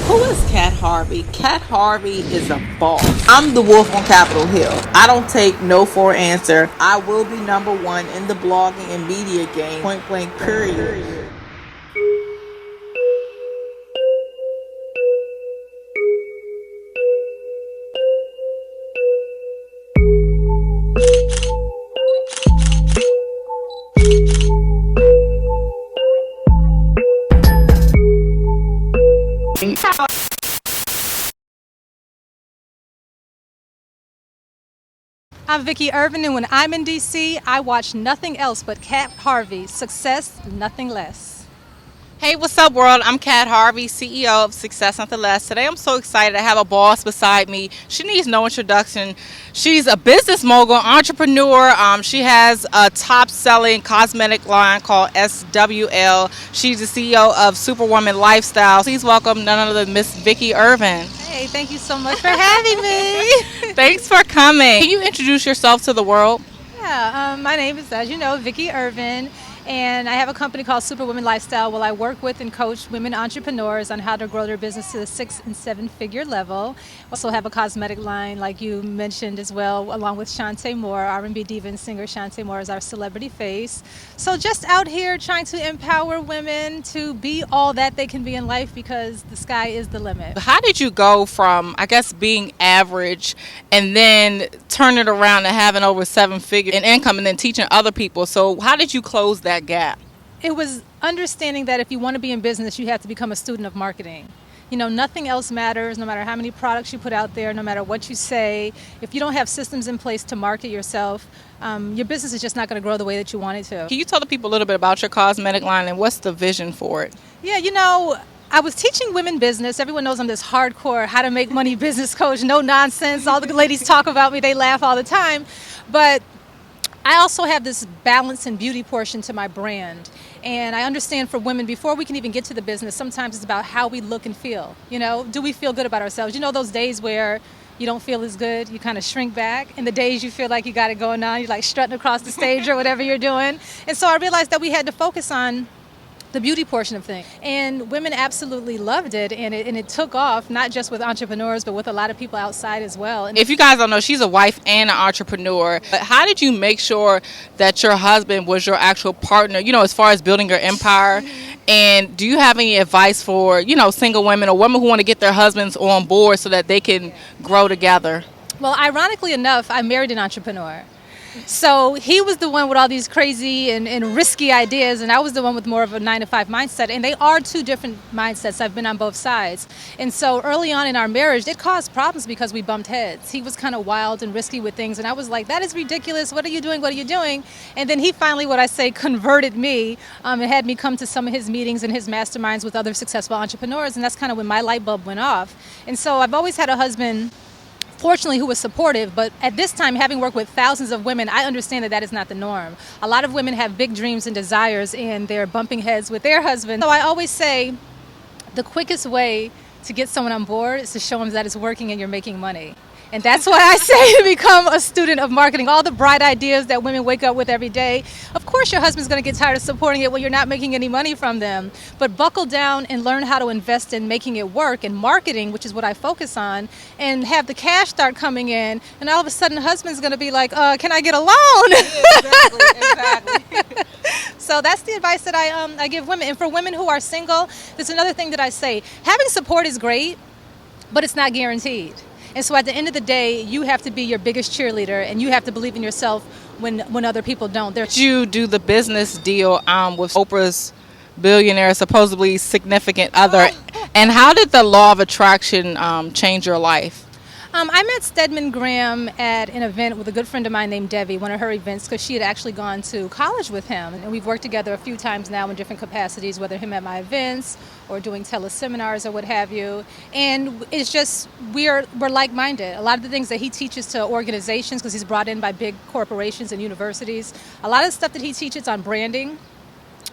Who is Cat Harvey? Cat Harvey is a boss. I'm the wolf on Capitol Hill. I don't take no for an answer. I will be number one in the blogging and media game. Point blank, period. I'm Vicki Irvin, and when I'm in DC, I watch nothing else but Cat Harvey. Success, nothing less. Hey, what's up, world? I'm Kat Harvey, CEO of Success Nothing Less. Today, I'm so excited to have a boss beside me. She needs no introduction. She's a business mogul, entrepreneur. She has a top-selling cosmetic line called SWL. She's the CEO of Superwoman Lifestyle. Please welcome none other than Miss Vicki Irvin. Hey, thank you so much for having me. Thanks for coming. Can you introduce yourself to the world? Yeah, my name is, as you know, Vicki Irvin, and I have a company called Superwoman Lifestyle. Well, I work with and coach women entrepreneurs on how to grow their business to the 6- and 7-figure level. Also have a cosmetic line, like you mentioned as well, along with Chante Moore, R&B diva and singer. Chante Moore is our celebrity face. So just out here trying to empower women to be all that they can be in life, because the sky is the limit. How did you go from, I guess, being average and then turn it around and having over 7 figures in income and then teaching other people? So how did you close that gap? It was understanding that if you want to be in business, you have to become a student of marketing. You know, nothing else matters, no matter how many products you put out there, no matter what you say. If you don't have systems in place to market yourself, your business is just not going to grow the way that you want it to. Can you tell the people a little bit about your cosmetic line and what's the vision for it? Yeah, you know, I was teaching women business. Everyone knows I'm this hardcore how to make money business coach, no nonsense. All the ladies talk about me, they laugh all the time. But I also have this balance and beauty portion to my brand. And I understand for women, before we can even get to the business, sometimes it's about how we look and feel. You know, do we feel good about ourselves? You know, those days where you don't feel as good, you kind of shrink back. And the days you feel like you got it going on, you're like strutting across the stage or whatever you're doing. And so I realized that we had to focus on the beauty portion of things. And women absolutely loved it, and it took off, not just with entrepreneurs, but with a lot of people outside as well. If you guys don't know, she's a wife and an entrepreneur. But how did you make sure that your husband was your actual partner, you know, as far as building your empire? And do you have any advice for, you know, single women or women who want to get their husbands on board so that they can grow together? Well, ironically enough, I married an entrepreneur. So he was the one with all these crazy and risky ideas, and I was the one with more of a 9-to-5 mindset. And they are two different mindsets. I've been on both sides. And so early on in our marriage, it caused problems because we bumped heads. He was kind of wild and risky with things, and I was like, that is ridiculous. What are you doing? What are you doing? And then he finally, what I say, converted me and had me come to some of his meetings and his masterminds with other successful entrepreneurs. And that's kind of when my light bulb went off. And so I've always had a husband, fortunately, who was supportive, but at this time, having worked with thousands of women, I understand that that is not the norm. A lot of women have big dreams and desires, and they're bumping heads with their husband. So I always say the quickest way to get someone on board is to show them that it's working and you're making money. And that's why I say to become a student of marketing. All the bright ideas that women wake up with every day, of course your husband's going to get tired of supporting it when you're not making any money from them. But buckle down and learn how to invest in making it work, and marketing, which is what I focus on, and have the cash start coming in. And all of a sudden the husband's going to be like, can I get a loan? Exactly. So that's the advice that I give women. And for women who are single, there's another thing that I say. Having support is great, but it's not guaranteed. And so at the end of the day, you have to be your biggest cheerleader, and you have to believe in yourself when other people don't. Did you do the business deal with Oprah's billionaire, supposedly significant other? And how did the law of attraction change your life? I met Stedman Graham at an event with a good friend of mine named Debbie, one of her events, because she had actually gone to college with him. And we've worked together a few times now in different capacities, whether him at my events or doing teleseminars or what have you. And it's just, we're like-minded. A lot of the things that he teaches to organizations, because he's brought in by big corporations and universities, a lot of the stuff that he teaches on branding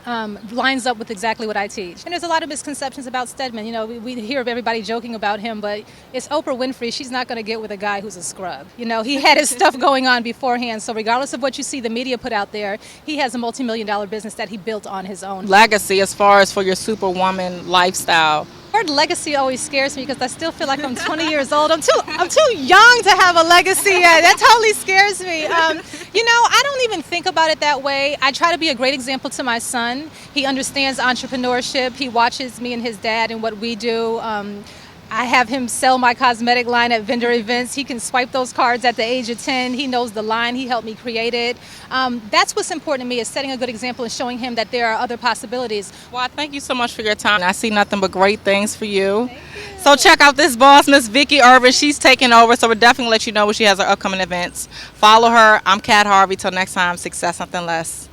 lines up with exactly what I teach. And there's a lot of misconceptions about Stedman. You know, we hear of everybody joking about him, but it's Oprah Winfrey. She's not going to get with a guy who's a scrub. You know, he had his stuff going on beforehand. So regardless of what you see the media put out there, he has a multi-million-dollar business that he built on his own. Legacy as far as for your Superwoman lifestyle. We're word legacy always scares me because I still feel like I'm 20 years old. I'm too young to have a legacy. That totally scares me. I don't even think about it that way. I try to be a great example to my son. He understands entrepreneurship. He watches me and his dad and what we do. I have him sell my cosmetic line at vendor events. He can swipe those cards at the age of 10. He knows the line. He helped me create it. That's what's important to me, is setting a good example and showing him that there are other possibilities. Well, thank you so much for your time. I see nothing but great things for you. So check out this boss, Miss Vicki Irvin. She's taking over, so we'll definitely let you know when she has her upcoming events. Follow her. I'm Kat Harvey. Till next time, success, nothing less.